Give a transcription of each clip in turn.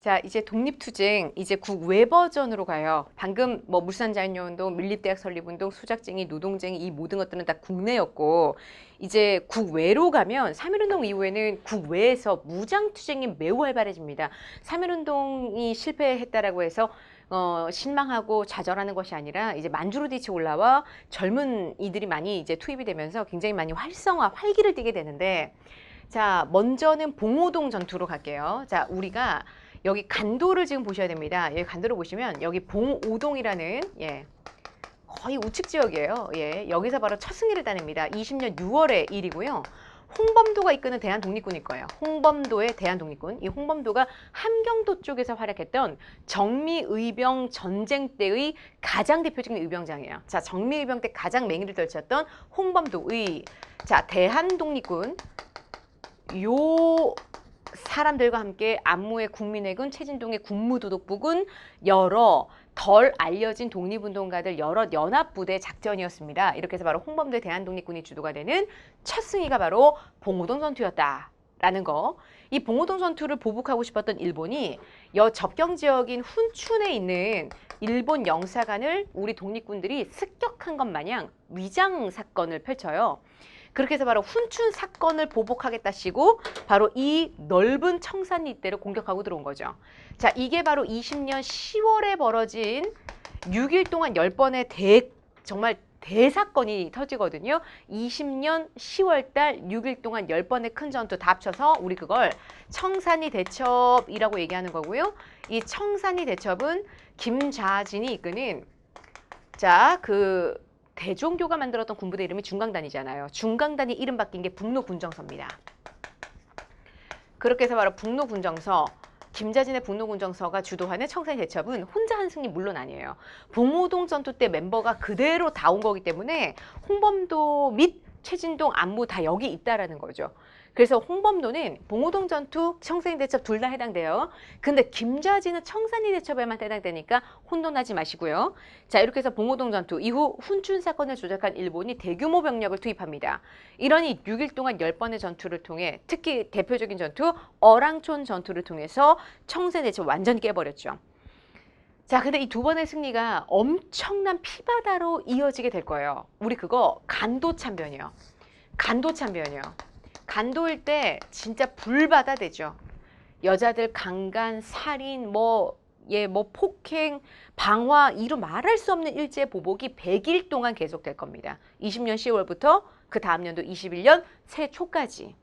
자, 이제 독립투쟁, 이제 국외 버전으로 가요. 방금 뭐 물산자유운동, 밀립대학 설립운동, 수작쟁이, 노동쟁이 이 모든 것들은 다 국내였고, 이제 국외로 가면 3.1운동 이후에는 국외에서 무장투쟁이 매우 활발해집니다. 3.1운동이 실패했다라고 해서 실망하고 좌절하는 것이 아니라 이제 만주로 딪혀 올라와 젊은 이들이 많이 이제 투입이 되면서 굉장히 많이 활기를 띠게 되는데, 자, 먼저는 봉오동 전투로 갈게요. 자, 우리가 여기 간도를 지금 보셔야 됩니다. 여기 간도를 보시면 여기 봉오동이라는 거의 우측 지역이에요. 여기서 바로 첫 승리를 따냅니다. 20년 6월의 일이고요. 홍범도가 이끄는 대한독립군일 거예요. 홍범도의 대한독립군. 이 홍범도가 함경도 쪽에서 활약했던 정미의병 전쟁 때의 가장 대표적인 의병장이에요. 자, 정미의병 때 가장 맹위를 떨쳤던 홍범도의 대한독립군 요 사람들과 함께 안무의 국민회군, 최진동의 국무도독부군, 여러 덜 알려진 독립운동가들 여러 연합부대 작전이었습니다. 이렇게 해서 바로 홍범도의 대한독립군이 주도가 되는 첫 승리가 바로 봉오동 전투였다라는 거. 이 봉오동 전투를 보복하고 싶었던 일본이 접경 지역인 훈춘에 있는 일본 영사관을 우리 독립군들이 습격한 것 마냥 위장 사건을 펼쳐요. 그렇게 해서 바로 훈춘 사건을 보복하겠다시고 바로 이 넓은 청산 일대를 공격하고 들어온 거죠. 자, 이게 바로 20년 10월에 벌어진 6일 동안 10번의 정말 대사건이 터지거든요. 20년 10월 달 6일 동안 10번의 큰 전투 다 합쳐서 우리 그걸 청산리 대첩이라고 얘기하는 거고요. 이 청산리 대첩은 김자진이 이끄는 대종교가 만들었던 군부대 이름이 중강단이잖아요. 중강단이 이름 바뀐 게 북로군정서입니다. 그렇게 해서 바로 북로군정서, 김자진의 북로군정서가 주도하는 청산리 대첩은 혼자 한 승리 물론 아니에요. 봉오동 전투 때 멤버가 그대로 다 온 거기 때문에 홍범도 및 최진동 안무 다 여기 있다라는 거죠. 그래서 홍범도는 봉오동 전투, 청산리 대첩 둘 다 해당돼요. 근데 김자진은 청산리 대첩에만 해당되니까 혼돈하지 마시고요. 자, 이렇게 해서 봉오동 전투 이후 훈춘 사건을 조작한 일본이 대규모 병력을 투입합니다. 이러니 6일 동안 10번의 전투를 통해 특히 대표적인 전투 어랑촌 전투를 통해서 청산리 대첩 완전히 깨버렸죠. 자, 근데 이 두 번의 승리가 엄청난 피바다로 이어지게 될 거예요. 우리 그거 간도참변이요. 간도참변이요. 간도일 때 진짜 불바다 되죠. 여자들 강간, 살인, 폭행, 방화, 이루 말할 수 없는 일제 보복이 100일 동안 계속될 겁니다. 20년 10월부터 그 다음 연도 21년 새 초까지.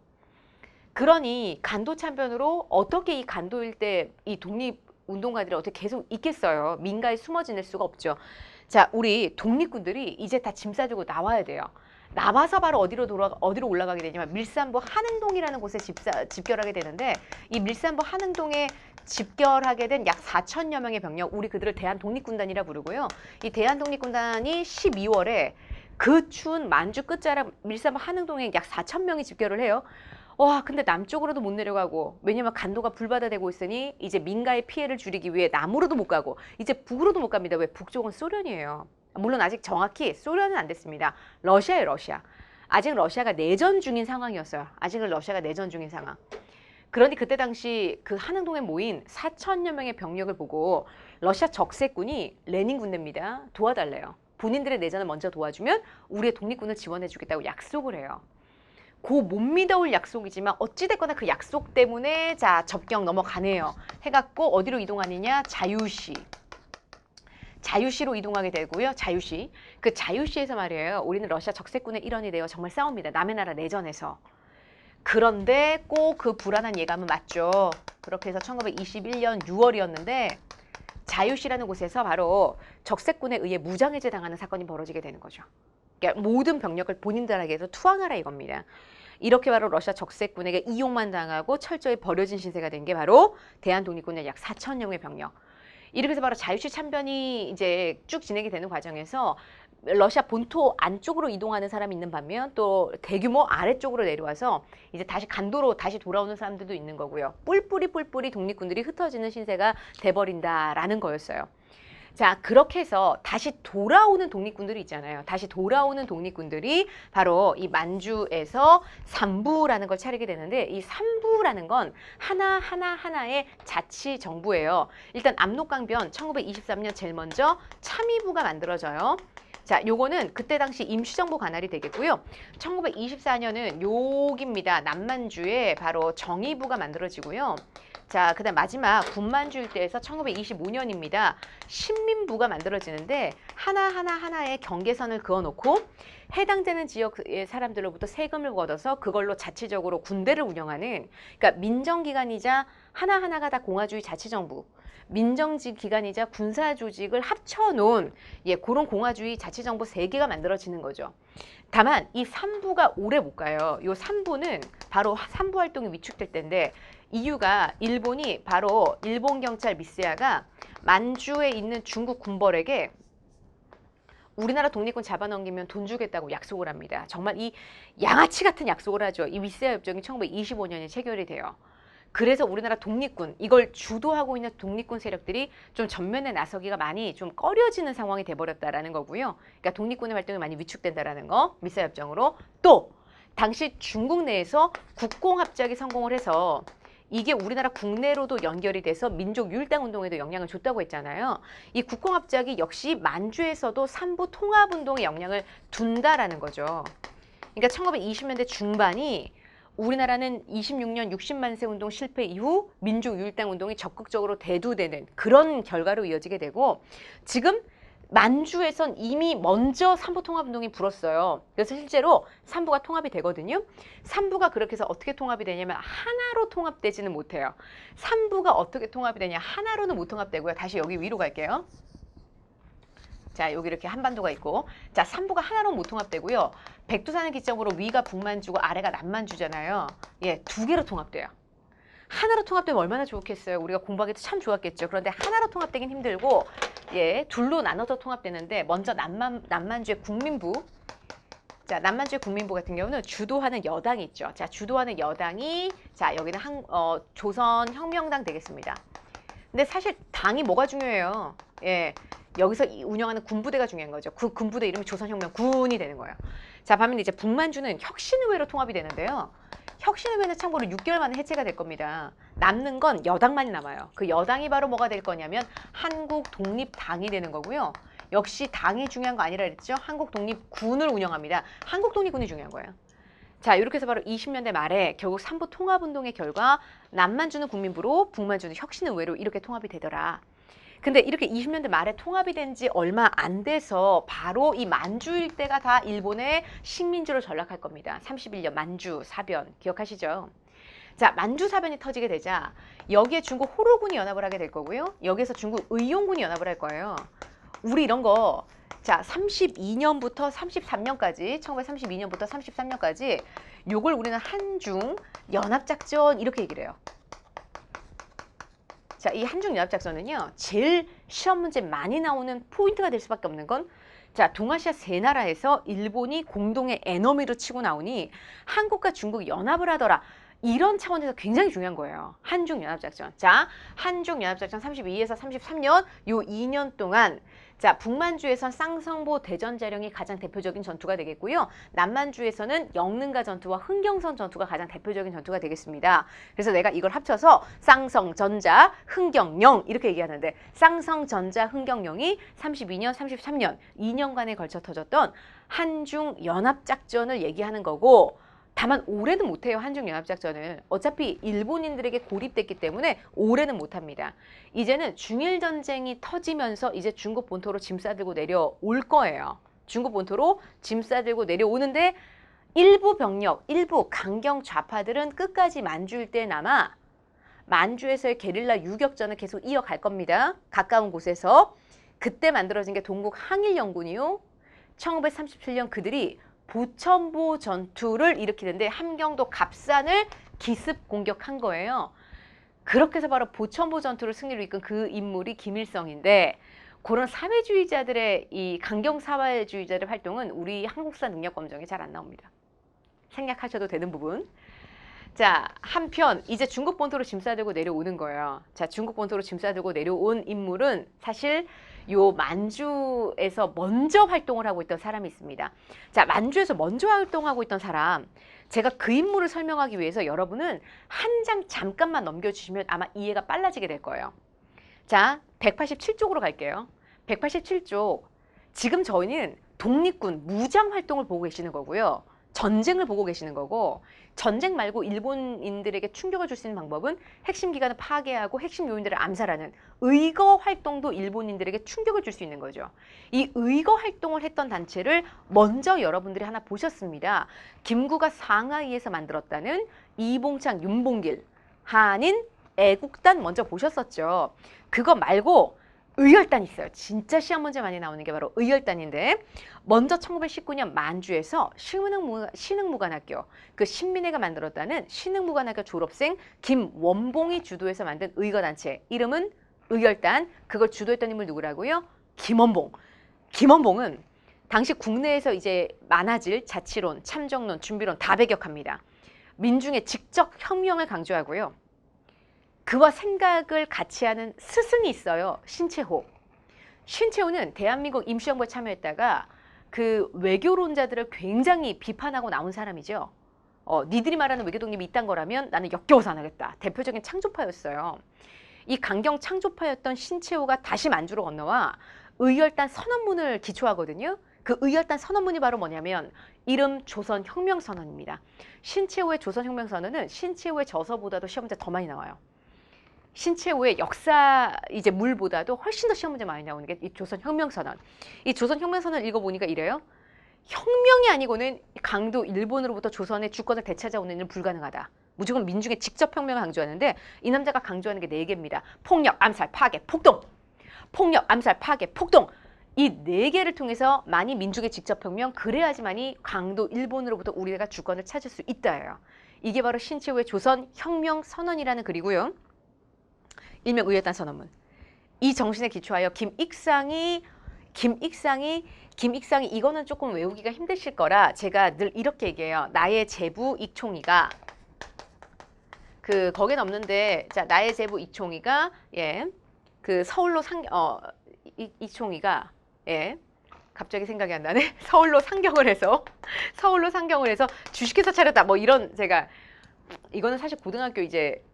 그러니 간도 참변으로 어떻게 이 간도일 때 이 독립운동가들이 어떻게 계속 있겠어요. 민가에 숨어 지낼 수가 없죠. 자, 우리 독립군들이 이제 다 짐 싸들고 나와야 돼요. 나와서 바로 어디로 올라가게 되냐면 밀산부 한흥동이라는 곳에 집결하게 되는데 이 밀산부 한흥동에 집결하게 된 약 4천여 명의 병력, 우리 그들을 대한독립군단이라 부르고요. 이 대한독립군단이 12월에 그 추운 만주 끝자락 밀산부 한흥동에 약 4천 명이 집결을 해요. 와, 근데 남쪽으로도 못 내려가고, 왜냐면 간도가 불바다 되고 있으니 이제 민가의 피해를 줄이기 위해 남으로도 못 가고 이제 북으로도 못 갑니다. 왜? 북쪽은 소련이에요. 물론 아직 정확히 소련은 안 됐습니다. 러시아예요, 러시아. 아직 러시아가 내전 중인 상황이었어요. 아직은 러시아가 내전 중인 상황. 그러니 그때 당시 그 한흥동에 모인 4천여 명의 병력을 보고 러시아 적세군이 레닌 군대입니다. 도와달래요. 본인들의 내전을 먼저 도와주면 우리의 독립군을 지원해주겠다고 약속을 해요. 못 믿어올 약속이지만 어찌됐거나 그 약속 때문에 자, 접경 넘어가네요. 해갖고 어디로 이동하느냐? 자유시로 이동하게 되고요. 자유시. 그 자유시에서 말이에요. 우리는 러시아 적세군의 일원이 되어 정말 싸웁니다. 남의 나라 내전에서. 그런데 꼭 그 불안한 예감은 맞죠. 그렇게 해서 1921년 6월이었는데 자유시라는 곳에서 바로 적세군에 의해 무장해제 당하는 사건이 벌어지게 되는 거죠. 그러니까 모든 병력을 본인들에게서 투항하라 이겁니다. 이렇게 바로 러시아 적세군에게 이용만 당하고 철저히 버려진 신세가 된 게 바로 대한독립군의 약 4천여 명의 병력. 이렇게 해서 바로 자유시 참변이 이제 쭉 진행이 되는 과정에서 러시아 본토 안쪽으로 이동하는 사람이 있는 반면 또 대규모 아래쪽으로 내려와서 이제 다시 간도로 다시 돌아오는 사람들도 있는 거고요. 뿔뿔이 독립군들이 흩어지는 신세가 돼버린다라는 거였어요. 자, 그렇게 해서 다시 돌아오는 독립군들이 있잖아요. 다시 돌아오는 독립군들이 바로 이 만주에서 삼부라는 걸 차리게 되는데, 이 삼부라는 건 하나의 자치정부예요. 일단 압록강변 1923년 제일 먼저 참의부가 만들어져요. 자, 요거는 그때 당시 임시정부 관할이 되겠고요. 1924년은 여기입니다. 남만주에 바로 정의부가 만들어지고요. 자, 그다음 마지막 군만주 일대에서 1925년입니다. 신민부가 만들어지는데 하나의 경계선을 그어놓고 해당되는 지역의 사람들로부터 세금을 걷어서 그걸로 자치적으로 군대를 운영하는, 그러니까 민정기관이자 하나하나가 다 공화주의 자치정부, 민정기관이자 군사조직을 합쳐놓은 그런 공화주의 자치정부 3개가 만들어지는 거죠. 다만 이 삼부가 오래 못 가요. 이 삼부는 바로 삼부 활동이 위축될 때인데, 이유가 일본이 바로 일본 경찰 미스야가 만주에 있는 중국 군벌에게 우리나라 독립군 잡아넘기면 돈 주겠다고 약속을 합니다. 정말 이 양아치 같은 약속을 하죠. 이 미스야 협정이 1925년에 체결이 돼요. 그래서 우리나라 독립군, 이걸 주도하고 있는 독립군 세력들이 좀 전면에 나서기가 많이 좀 꺼려지는 상황이 돼버렸다라는 거고요. 그러니까 독립군의 활동이 많이 위축된다라는 거, 미스야 협정으로. 또 당시 중국 내에서 국공합작이 성공을 해서 이게 우리나라 국내로도 연결이 돼서 민족 율당 운동에도 영향을 줬다고 했잖아요. 이 국공합작이 역시 만주에서도 삼부 통합 운동에 영향을 둔다라는 거죠. 그러니까 1920년대 중반이 우리나라는 26년 60만세 운동 실패 이후 민족 율당 운동이 적극적으로 대두되는 그런 결과로 이어지게 되고, 지금 만주에선 이미 먼저 삼부 통합 운동이 불었어요. 그래서 실제로 삼부가 통합이 되거든요. 삼부가 그렇게 해서 어떻게 통합이 되냐면 하나로 통합되지는 못해요. 삼부가 어떻게 통합이 되냐, 하나로는 못 통합되고요. 다시 여기 위로 갈게요. 자, 여기 이렇게 한반도가 있고, 자, 삼부가 하나로 못 통합되고요. 백두산을 기점으로 위가 북만주고 아래가 남만주잖아요. 예, 2개로 통합돼요. 하나로 통합되면 얼마나 좋겠어요. 우리가 공부하기도 참 좋았겠죠. 그런데 하나로 통합되긴 힘들고, 둘로 나눠서 통합되는데, 먼저 남만주의 국민부. 자, 남만주의 국민부 같은 경우는 주도하는 여당이 있죠. 자, 주도하는 여당이, 자, 여기는 조선혁명당 되겠습니다. 근데 사실 당이 뭐가 중요해요? 여기서 운영하는 군부대가 중요한 거죠. 그 군부대 이름이 조선혁명군이 되는 거예요. 자, 반면에 이제 북만주는 혁신의회로 통합이 되는데요. 혁신의회는 참고로 6개월 만에 해체가 될 겁니다. 남는 건 여당만이 남아요. 그 여당이 바로 뭐가 될 거냐면 한국독립당이 되는 거고요. 역시 당이 중요한 거 아니라 그랬죠. 한국독립군을 운영합니다. 한국독립군이 중요한 거예요. 자, 이렇게 해서 바로 20년대 말에 결국 삼부 통합운동의 결과 남만주는 국민부로, 북만주는 혁신의회로 이렇게 통합이 되더라. 근데 이렇게 20년대 말에 통합이 된 지 얼마 안 돼서 바로 이 만주 일대가 다 일본의 식민지로 전락할 겁니다. 31년 만주 사변 기억하시죠? 자, 만주 사변이 터지게 되자 여기에 중국 호로군이 연합을 하게 될 거고요. 여기에서 중국 의용군이 연합을 할 거예요. 우리 이런 거, 자, 32년부터 33년까지, 1932년부터 33년까지 요걸 우리는 한중 연합작전 이렇게 얘기를 해요. 자, 이 한중연합작전은요, 제일 시험 문제 많이 나오는 포인트가 될 수밖에 없는 건, 자, 동아시아 3나라에서 일본이 공동의 에너미로 치고 나오니 한국과 중국이 연합을 하더라. 이런 차원에서 굉장히 중요한 거예요. 한중연합작전. 자, 한중연합작전 32에서 33년, 요 2년 동안, 자, 북만주에선 쌍성보 대전자령이 가장 대표적인 전투가 되겠고요. 남만주에서는 영능가 전투와 흥경선 전투가 가장 대표적인 전투가 되겠습니다. 그래서 내가 이걸 합쳐서 쌍성, 전자, 흥경영 이렇게 얘기하는데, 쌍성, 전자, 흥경영이 32년, 33년 2년간에 걸쳐 터졌던 한중연합작전을 얘기하는 거고, 다만 올해는 못해요. 한중연합작전을. 어차피 일본인들에게 고립됐기 때문에 올해는 못합니다. 이제는 중일전쟁이 터지면서 이제 중국 본토로 짐 싸들고 내려올 거예요. 중국 본토로 짐 싸들고 내려오는데 일부 병력, 일부 강경 좌파들은 끝까지 만주 일대에 남아 만주에서의 게릴라 유격전을 계속 이어갈 겁니다. 가까운 곳에서. 그때 만들어진 게 동국 항일연군이요. 1937년 그들이 보천보 전투를 일으키는데 함경도 갑산을 기습 공격한 거예요. 그렇게 해서 바로 보천보 전투를 승리로 이끈 그 인물이 김일성인데, 그런 사회주의자들의 이 강경 사회주의자들의 활동은 우리 한국사 능력검정에 잘 안 나옵니다. 생략하셔도 되는 부분. 자, 한편 이제 중국 본토로 짐 싸들고 내려오는 거예요. 자, 중국 본토로 짐 싸들고 내려온 인물은 사실 요 만주에서 먼저 활동을 하고 있던 사람이 있습니다. 자, 만주에서 먼저 활동하고 있던 사람, 제가 그 인물을 설명하기 위해서 여러분은 한 장 잠깐만 넘겨주시면 아마 이해가 빨라지게 될 거예요. 자, 187쪽으로 갈게요. 187쪽. 지금 저희는 독립군 무장 활동을 보고 계시는 거고요. 전쟁을 보고 계시는 거고, 전쟁 말고 일본인들에게 충격을 줄 수 있는 방법은 핵심 기관을 파괴하고 핵심 요인들을 암살하는 의거 활동도 일본인들에게 충격을 줄 수 있는 거죠. 이 의거 활동을 했던 단체를 먼저 여러분들이 하나 보셨습니다. 김구가 상하이에서 만들었다는 이봉창, 윤봉길, 한인 애국단 먼저 보셨었죠. 그거 말고 의열단 있어요. 진짜 시험 문제 많이 나오는 게 바로 의열단인데, 먼저 1919년 만주에서 신흥무관학교, 그 신민회가 만들었다는 신흥무관학교 졸업생 김원봉이 주도해서 만든 의거단체, 이름은 의열단. 그걸 주도했던 인물 누구라고요? 김원봉. 김원봉은 당시 국내에서 이제 많아질 자치론, 참정론, 준비론 다 배격합니다. 민중의 직접 혁명을 강조하고요. 그와 생각을 같이 하는 스승이 있어요. 신채호. 신채호는 대한민국 임시정부에 참여했다가 그 외교론자들을 굉장히 비판하고 나온 사람이죠. 니들이 말하는 외교 독립이 이딴 거라면 나는 역겨워서 안 하겠다. 대표적인 창조파였어요. 이 강경 창조파였던 신채호가 다시 만주로 건너와 의열단 선언문을 기초하거든요. 그 의열단 선언문이 바로 뭐냐면 이름 조선혁명선언입니다. 신채호의 조선혁명선언은 신채호의 저서보다도 시험 문제 더 많이 나와요. 신채호의 역사 이제 물보다도 훨씬 더 시험 문제 많이 나오는 게 이 조선혁명선언. 이 조선혁명선언 읽어보니까 이래요. 혁명이 아니고는 강도 일본으로부터 조선의 주권을 되찾아오는 일은 불가능하다. 무조건 민중의 직접 혁명을 강조하는데 이 남자가 강조하는 게 4개입니다. 폭력, 암살, 파괴, 폭동. 폭력, 암살, 파괴, 폭동. 이 4개를 통해서 많이 민중의 직접 혁명, 그래야지만이 강도 일본으로부터 우리가 주권을 찾을 수 있다예요. 이게 바로 신채호의 조선혁명선언이라는 글이고요. 일명 의열단 선언문. 이 정신에 기초하여 김익상이 이거는 조금 외우기가 힘드실 거라 제가 늘 이렇게 얘기해요. 나의 제부 익총이가 거긴 없는데, 자, 나의 제부 익총이가 그 서울로 익총이가 갑자기 생각이 안 나네. 서울로 상경을 해서 주식회사 차렸다. 뭐 이런, 제가 이거는 사실 고등학교 이제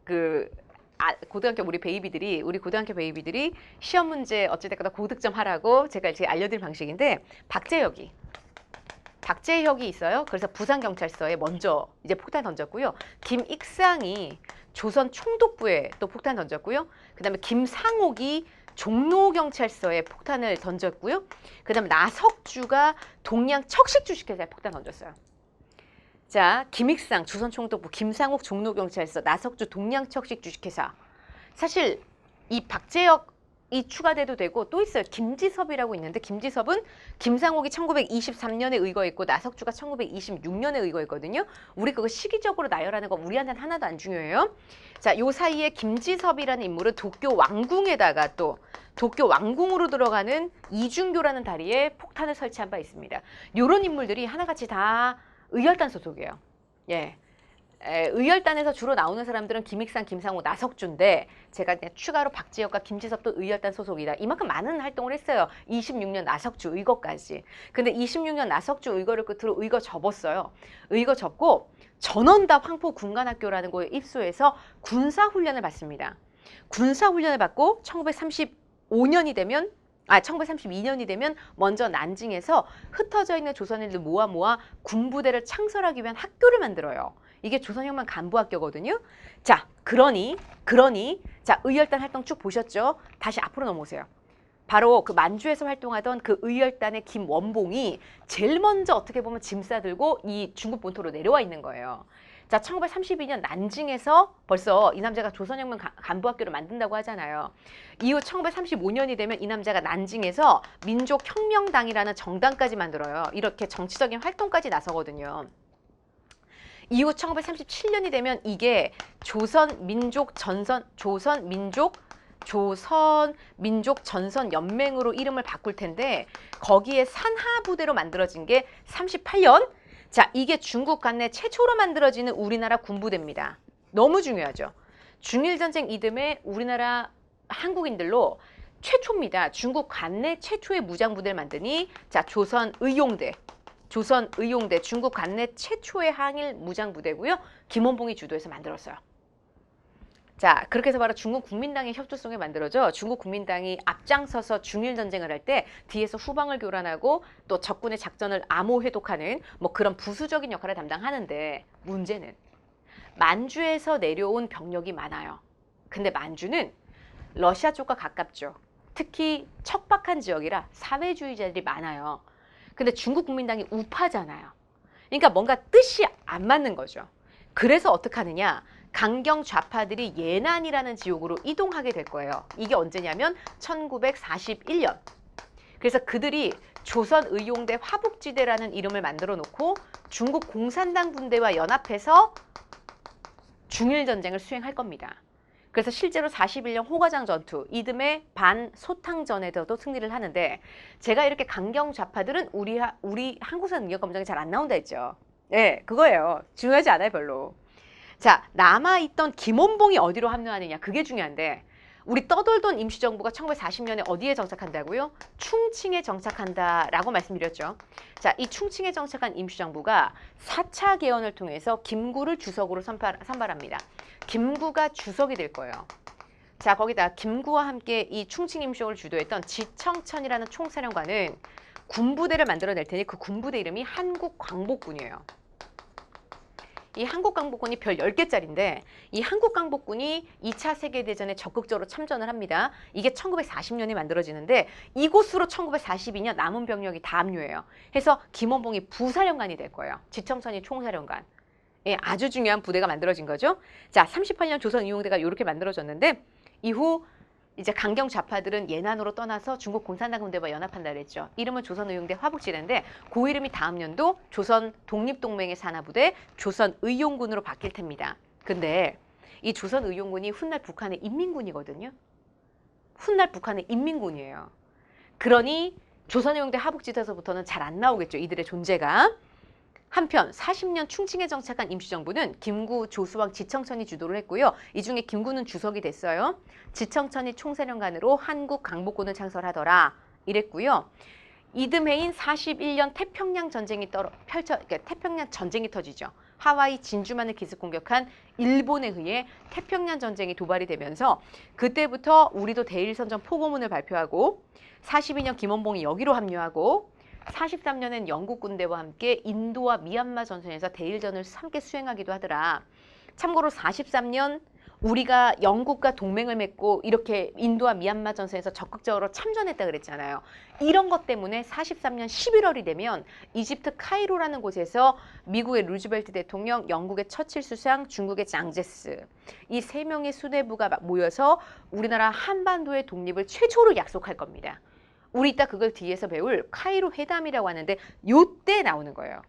고등학교 우리 고등학교 베이비들이 시험 문제 어찌됐거나 고득점 하라고 제가 이제 알려드린 방식인데, 박재혁이 있어요. 그래서 부산경찰서에 먼저 이제 폭탄 던졌고요. 김익상이 조선 총독부에 또 폭탄 던졌고요. 그 다음에 김상옥이 종로경찰서에 폭탄을 던졌고요. 그 다음에 나석주가 동양 척식 주식회사에 폭탄 던졌어요. 자, 김익상 조선총독부, 김상옥 종로경찰서, 나석주 동양척식 주식회사. 사실 이 박재혁이 추가돼도 되고 또 있어요. 김지섭이라고 있는데, 김지섭은 김상옥이 1923년에 의거했고 나석주가 1926년에 의거했거든요. 우리 그거 시기적으로 나열하는 거 우리한테는 하나도 안 중요해요. 자, 요 사이에 김지섭이라는 인물은 도쿄 왕궁에다가 또 도쿄 왕궁으로 들어가는 이중교라는 다리에 폭탄을 설치한 바 있습니다. 요런 인물들이 하나같이 다 의열단 소속이에요. 의열단에서 주로 나오는 사람들은 김익상, 김상호, 나석주인데 제가 그냥 추가로 박지혁과 김지섭도 의열단 소속이다. 이만큼 많은 활동을 했어요. 26년 나석주 의거까지. 근데 26년 나석주 의거를 끝으로 의거 접었어요. 의거 접고 전원답 황포 군관학교라는 곳에 입소해서 군사훈련을 받습니다. 군사훈련을 받고 1932년이 되면 먼저 난징에서 흩어져 있는 조선인들 모아 군부대를 창설하기 위한 학교를 만들어요. 이게 조선혁명 간부학교거든요. 자, 그러니 자, 의열단 활동 쭉 보셨죠? 다시 앞으로 넘어오세요. 바로 그 만주에서 활동하던 그 의열단의 김원봉이 제일 먼저 어떻게 보면 짐 싸들고 이 중국 본토로 내려와 있는 거예요. 자, 1932년 난징에서 벌써 이 남자가 조선혁명 간부학교를 만든다고 하잖아요. 이후 1935년이 되면 이 남자가 난징에서 민족혁명당이라는 정당까지 만들어요. 이렇게 정치적인 활동까지 나서거든요. 이후 1937년이 되면 이게 조선민족전선연맹으로 이름을 바꿀 텐데, 거기에 산하부대로 만들어진 게 38년. 자, 이게 중국 관내 최초로 만들어지는 우리나라 군부대입니다. 너무 중요하죠. 중일전쟁 이듬해 우리나라 한국인들로 최초입니다. 중국 관내 최초의 무장부대를 만드니 자 조선의용대 중국 관내 최초의 항일 무장부대고요. 김원봉이 주도해서 만들었어요. 자 그렇게 해서 바로 중국 국민당의 협조성에 만들어져 중국 국민당이 앞장서서 중일 전쟁을 할 때 뒤에서 후방을 교란하고 또 적군의 작전을 암호 회독하는 뭐 그런 부수적인 역할을 담당하는데 문제는 만주에서 내려온 병력이 많아요. 근데 만주는 러시아 쪽과 가깝죠. 특히 척박한 지역이라 사회주의자들이 많아요. 근데 중국 국민당이 우파잖아요. 그러니까 뭔가 뜻이 안 맞는 거죠. 그래서 어떻게 하느냐. 강경 좌파들이 예난이라는 지역으로 이동하게 될 거예요. 이게 언제냐면 1941년. 그래서 그들이 조선의용대 화북지대라는 이름을 만들어 놓고 중국 공산당 군대와 연합해서 중일전쟁을 수행할 겁니다. 그래서 실제로 41년 호가장 전투, 이듬해 반소탕전에서도 승리를 하는데 제가 이렇게 강경 좌파들은 우리 한국사 능력검정에 잘 안 나온다 했죠. 네, 그거예요. 중요하지 않아요, 별로. 자, 남아있던 김원봉이 어디로 합류하느냐, 그게 중요한데 우리 떠돌던 임시정부가 1940년에 어디에 정착한다고요? 충칭에 정착한다라고 말씀드렸죠. 자, 이 충칭에 정착한 임시정부가 4차 개헌을 통해서 김구를 주석으로 선발합니다. 김구가 주석이 될 거예요. 자, 거기다 김구와 함께 이 충칭 임시정부를 주도했던 지청천이라는 총사령관은 군부대를 만들어낼 테니 그 군부대 이름이 한국광복군이에요. 이 한국광복군이 별 10개짜리인데 이 한국광복군이 2차 세계대전에 적극적으로 참전을 합니다. 이게 1940년에 만들어지는데 이곳으로 1942년 남은 병력이 다 합류해요. 해서 김원봉이 부사령관이 될 거예요. 지청천이 총사령관. 예, 아주 중요한 부대가 만들어진 거죠. 자, 38년 조선의용대가 이렇게 만들어졌는데 이후 이제 강경 좌파들은 예난으로 떠나서 중국 공산당 군대와 연합한다 그랬죠. 이름은 조선의용대 화북지대인데 그 이름이 다음 연도 조선 독립동맹의 산하부대 조선의용군으로 바뀔 텐니다. 근데 이 조선의용군이 훗날 북한의 인민군이거든요. 훗날 북한의 인민군이에요. 그러니 조선의용대 화북지대에서부터는 잘 안 나오겠죠. 이들의 존재가. 한편 40년 충칭에 정착한 임시정부는 김구, 조수왕, 지청천이 주도를 했고요. 이 중에 김구는 주석이 됐어요. 지청천이 총사령관으로 한국 강복군을 창설하더라 이랬고요. 이듬해인 41년 태평양 전쟁이 태평양 전쟁이 터지죠. 하와이 진주만을 기습 공격한 일본에 의해 태평양 전쟁이 도발이 되면서 그때부터 우리도 대일선전 포고문을 발표하고 42년 김원봉이 여기로 합류하고 43년엔 영국 군대와 함께 인도와 미얀마 전선에서 대일전을 함께 수행하기도 하더라. 참고로 43년 우리가 영국과 동맹을 맺고 이렇게 인도와 미얀마 전선에서 적극적으로 참전했다 그랬잖아요. 이런 것 때문에 43년 11월이 되면 이집트 카이로라는 곳에서 미국의 루즈벨트 대통령, 영국의 처칠 수상, 중국의 장제스 이 세 명의 수뇌부가 모여서 우리나라 한반도의 독립을 최초로 약속할 겁니다. 우리 이따 그걸 뒤에서 배울 카이로 회담이라고 하는데 요때 나오는 거예요.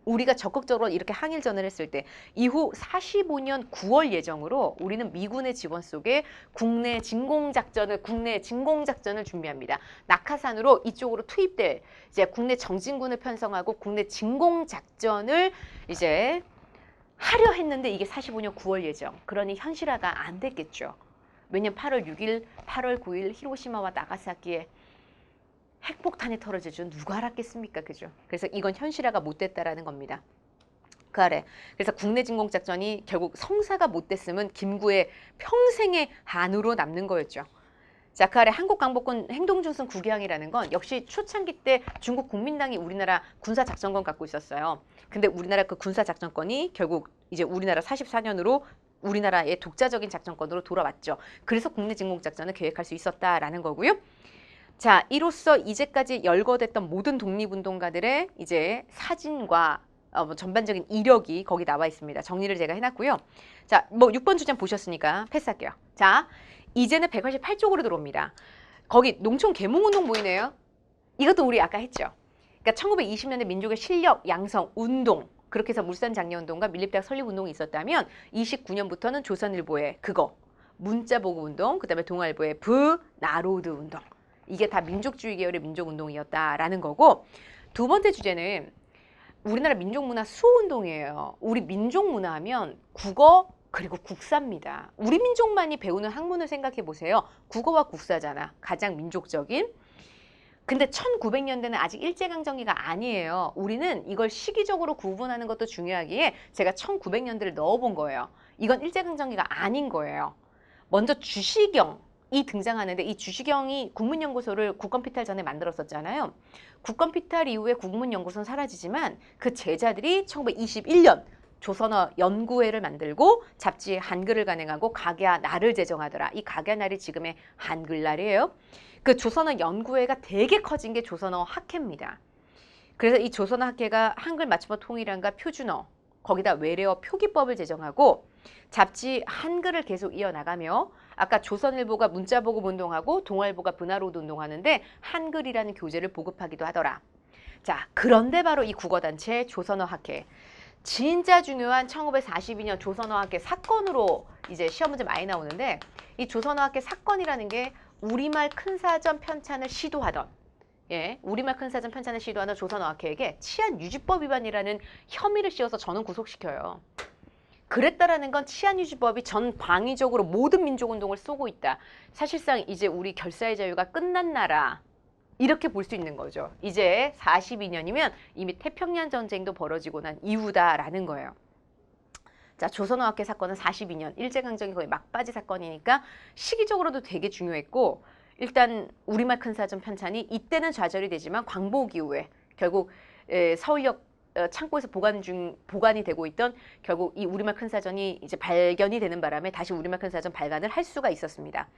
우리가 적극적으로 이렇게 항일전을 했을 때 이후 45년 9월 예정으로 우리는 미군의 지원 속에 국내 진공작전을 준비합니다. 낙하산으로 이쪽으로 투입될 이제 국내 정진군을 편성하고 국내 진공작전을 이제 하려 했는데 이게 45년 9월 예정. 그러니 현실화가 안 됐겠죠. 왜냐면 8월 6일, 8월 9일 히로시마와 나가사키에 핵폭탄이 터져질 줄 누가 알았겠습니까? 그죠? 그래서 이건 현실화가 못 됐다라는 겁니다. 그 아래. 그래서 국내 진공작전이 결국 성사가 못 됐으면 김구의 평생의 한으로 남는 거였죠. 자, 그 아래 한국광복군 행동중순 9개항이라는 건 역시 초창기 때 중국 국민당이 우리나라 군사작전권 갖고 있었어요. 근데 우리나라 그 군사작전권이 결국 이제 우리나라 44년으로 우리나라의 독자적인 작전권으로 돌아왔죠. 그래서 국내 진공작전을 계획할 수 있었다라는 거고요. 자, 이로써 이제까지 열거됐던 모든 독립운동가들의 이제 사진과 전반적인 이력이 거기 나와 있습니다. 정리를 제가 해놨고요. 자, 뭐 6번 주장 보셨으니까 패스할게요. 자, 이제는 188쪽으로 들어옵니다. 거기 농촌 계몽운동 보이네요. 이것도 우리 아까 했죠. 그러니까 1920년대 민족의 실력 양성 운동 그렇게 해서 물산장려운동과 밀립대학 설립운동이 있었다면 29년부터는 조선일보의 그거 문자보고운동 그 다음에 동아일보의 브나로드 운동 이게 다 민족주의 계열의 민족운동이었다라는 거고 두 번째 주제는 우리나라 민족문화 수호운동이에요. 우리 민족문화 하면 국어, 그리고 국사입니다. 우리 민족만이 배우는 학문을 생각해 보세요. 국어와 국사잖아. 가장 민족적인. 근데 1900년대는 아직 일제강점기가 아니에요. 우리는 이걸 시기적으로 구분하는 것도 중요하기에 제가 1900년대를 넣어본 거예요. 이건 일제강점기가 아닌 거예요. 먼저 주시경이 등장하는데 이 주시경이 국문연구소를 국권피탈 전에 만들었었잖아요. 국권피탈 이후에 국문연구소는 사라지지만 그 제자들이 1921년 조선어 연구회를 만들고 잡지에 한글을 간행하고 각야 날을 제정하더라. 이 각야 날이 지금의 한글날이에요. 그 조선어 연구회가 되게 커진 게 조선어 학회입니다. 그래서 이 조선어 학회가 한글 맞춤어 통일안과 표준어, 거기다 외래어 표기법을 제정하고 잡지 한글을 계속 이어나가며 아까 조선일보가 문자보급 운동하고 동아일보가 분화로드 운동하는데 한글이라는 교재를 보급하기도 하더라. 자, 그런데 바로 이 국어단체 조선어 학회. 진짜 중요한 1942년 조선어 학회 사건으로 이제 시험 문제 많이 나오는데 이 조선어 학회 사건이라는 게 우리말 큰사전 편찬을 시도하던 우리말 큰사전 편찬을 시도하던 조선어 학회에게 치안유지법 위반이라는 혐의를 씌워서 저는 구속시켜요. 그랬다라는 건 치안유지법이 전 방위적으로 모든 민족운동을 쏘고 있다. 사실상 이제 우리 결사의 자유가 끝난 나라 이렇게 볼 수 있는 거죠. 이제 42년이면 이미 태평양 전쟁도 벌어지고 난 이후다라는 거예요. 자, 조선어 학회 사건은 42년 일제강점기 거의 막바지 사건이니까 시기적으로도 되게 중요했고 일단 우리말 큰사전 편찬이 이때는 좌절이 되지만 광복 이후에 결국 서울역 창고에서 보관이 되고 있던 결국 이 우리말 큰사전이 이제 발견이 되는 바람에 다시 우리말 큰사전 발간을 할 수가 있었습니다.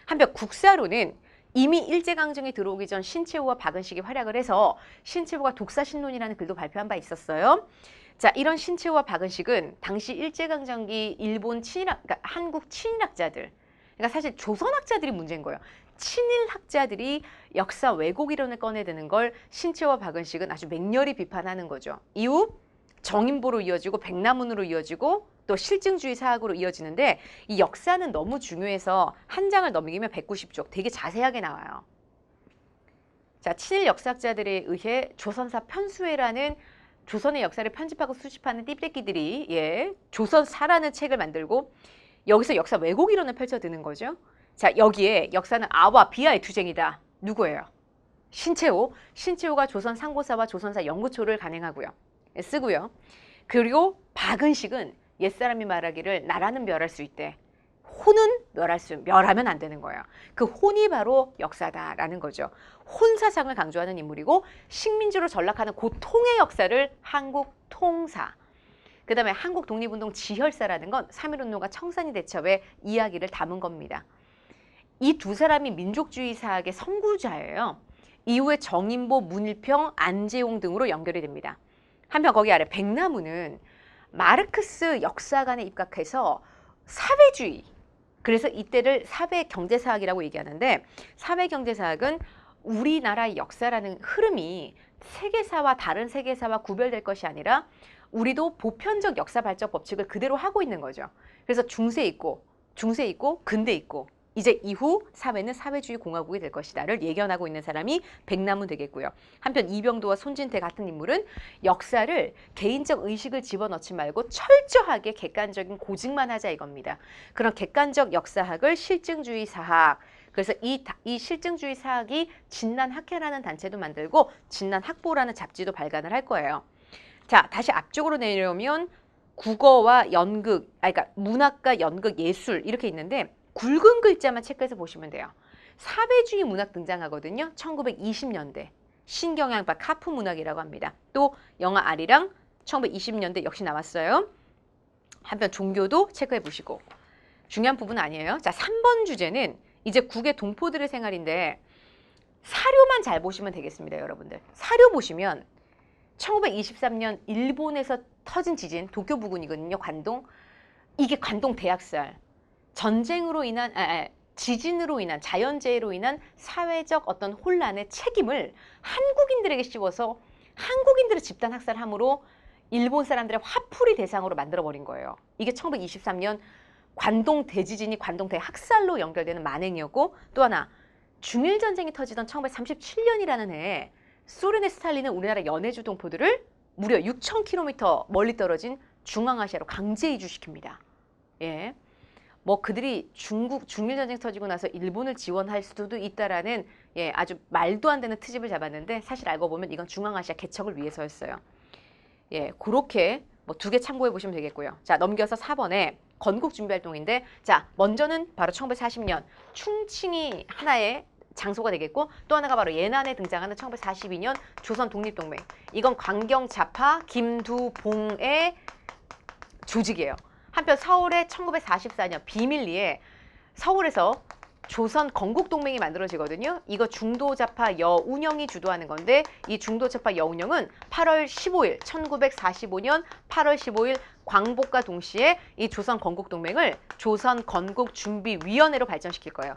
한편 국사로는 이미 일제강점기 들어오기 전 신채호와 박은식이 활약을 해서 신채호가 독사신론이라는 글도 발표한 바 있었어요. 자, 이런 신채호와 박은식은 당시 일제강점기 일본 그러니까 한국 친일학자들, 그러니까 사실 조선학자들이 문제인 거예요. 친일학자들이 역사 왜곡 이론을 꺼내드는 걸 신채호와 박은식은 아주 맹렬히 비판하는 거죠. 이후 정인보로 이어지고 백남문으로 이어지고 또 실증주의 사학으로 이어지는데 이 역사는 너무 중요해서 한 장을 넘기면 190쪽 되게 자세하게 나와요. 자, 친일 역사학자들에 의해 조선사 편수회라는 조선의 역사를 편집하고 수집하는 띠빼기들이 조선사라는 책을 만들고 여기서 역사 왜곡 이론을 펼쳐드는 거죠. 자, 여기에 역사는 아와 비아의 투쟁이다. 누구예요? 신채호. 신채호가 조선 상고사와 조선사 연구초를 간행하고요. 쓰고요. 그리고 박은식은 옛사람이 말하기를 나라는 멸할 수 있대. 혼은 멸하면 안 되는 거예요. 그 혼이 바로 역사다라는 거죠. 혼사상을 강조하는 인물이고 식민지로 전락하는 고통의 역사를 한국 통사. 그 다음에 한국 독립운동 지혈사라는 건 3.1운동과 청산리 대첩의 이야기를 담은 겁니다. 이 두 사람이 민족주의 사학의 선구자예요. 이후에 정인보, 문일평, 안재홍 등으로 연결이 됩니다. 한편 거기 아래 백나무는 마르크스 역사관에 입각해서 사회주의, 그래서 이때를 사회경제사학이라고 얘기하는데 사회경제사학은 우리나라의 역사라는 흐름이 세계사와 다른 세계사와 구별될 것이 아니라 우리도 보편적 역사 발전 법칙을 그대로 하고 있는 거죠. 그래서 중세 있고 근대 있고 이제 이후 사회는 사회주의 공화국이 될 것이다를 예견하고 있는 사람이 백남은 되겠고요. 한편 이병도와 손진태 같은 인물은 역사를 개인적 의식을 집어넣지 말고 철저하게 객관적인 고증만 하자 이겁니다. 그런 객관적 역사학을 실증주의 사학, 그래서 이 실증주의 사학이 진난학회라는 단체도 만들고 진난학보라는 잡지도 발간을 할 거예요. 자, 다시 앞쪽으로 내려오면 국어와 연극, 그러니까 문학과 연극, 예술 이렇게 있는데 굵은 글자만 체크해서 보시면 돼요. 사회주의 문학 등장하거든요. 1920년대 신경향파 카프 문학이라고 합니다. 또 영화 아리랑 1920년대 역시 나왔어요. 한편 종교도 체크해 보시고 중요한 부분 아니에요. 자, 3번 주제는 이제 국의 동포들의 생활인데 사료만 잘 보시면 되겠습니다. 여러분들 사료 보시면 1923년 일본에서 터진 지진 도쿄 부근이거든요. 관동. 이게 관동 대학살. 전쟁으로 인한 지진으로 인한 자연재해로 인한 사회적 어떤 혼란의 책임을 한국인들에게 씌워서 한국인들의 집단 학살함으로 일본 사람들의 화풀이 대상으로 만들어버린 거예요. 이게 1923년 관동 대지진이 관동 대학살로 연결되는 만행이었고 또 하나 중일전쟁이 터지던 1937년이라는 해에 소련의 스탈린은 우리나라 연해주 동포들을 무려 6,000km 멀리 떨어진 중앙아시아로 강제 이주시킵니다. 예. 뭐 그들이 중일 전쟁 터지고 나서 일본을 지원할 수도 있다라는 예, 아주 말도 안 되는 트집을 잡았는데 사실 알고 보면 이건 중앙아시아 개척을 위해서였어요. 예, 그렇게 뭐 2개 참고해 보시면 되겠고요. 자, 넘겨서 4번에 건국 준비 활동인데 자, 먼저는 바로 1940년 충칭이 하나의 장소가 되겠고 또 하나가 바로 예난에 등장하는 1942년 조선 독립동맹. 이건 광경좌파 김두봉의 조직이에요. 한편 서울의 1944년 비밀리에 서울에서 조선 건국동맹이 만들어지거든요. 이거 중도좌파 여운형이 주도하는 건데 이 중도좌파 여운형은 8월 15일 1945년 8월 15일 광복과 동시에 이 조선 건국동맹을 조선 건국준비위원회로 발전시킬 거예요.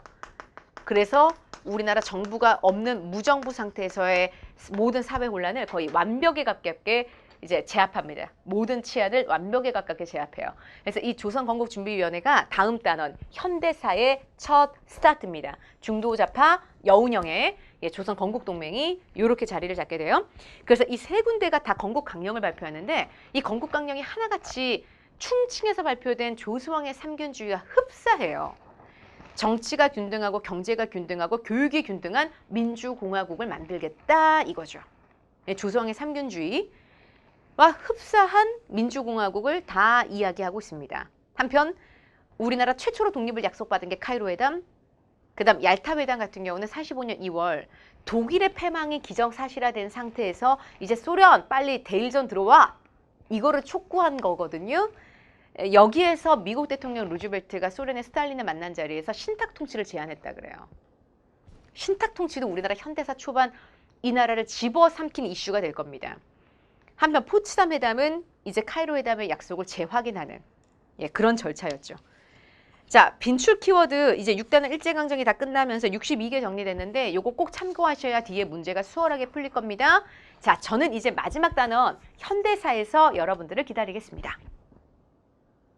그래서 우리나라 정부가 없는 무정부 상태에서의 모든 사회 혼란을 거의 완벽에 가깝게 이제 제압합니다. 모든 치안을 완벽에 가깝게 제압해요. 그래서 이 조선건국준비위원회가 다음 단원 현대사의 첫 스타트입니다. 중도좌파 여운형의 조선건국동맹이 이렇게 자리를 잡게 돼요. 그래서 이 세 군데가 다 건국강령을 발표하는데 이 건국강령이 하나같이 충칭에서 발표된 조수왕의 삼균주의와 흡사해요. 정치가 균등하고 경제가 균등하고 교육이 균등한 민주공화국을 만들겠다 이거죠. 조수왕의 삼균주의 와 흡사한 민주공화국을 다 이야기하고 있습니다. 한편 우리나라 최초로 독립을 약속받은 게 카이로 회담, 그다음 얄타 회담 같은 경우는 45년 2월 독일의 패망이 기정사실화된 상태에서 이제 소련 빨리 대일전 들어와 이거를 촉구한 거거든요. 여기에서 미국 대통령 루즈벨트가 소련의 스탈린을 만난 자리에서 신탁통치를 제안했다 그래요. 신탁통치도 우리나라 현대사 초반 이 나라를 집어삼킨 이슈가 될 겁니다. 한편 포츠담 회담은 이제 카이로 회담의 약속을 재확인하는 그런 절차였죠. 자, 빈출 키워드 이제 6단원 일제강점기 다 끝나면서 62개 정리됐는데 요거 꼭 참고하셔야 뒤에 문제가 수월하게 풀릴 겁니다. 자, 저는 이제 마지막 단원 현대사에서 여러분들을 기다리겠습니다.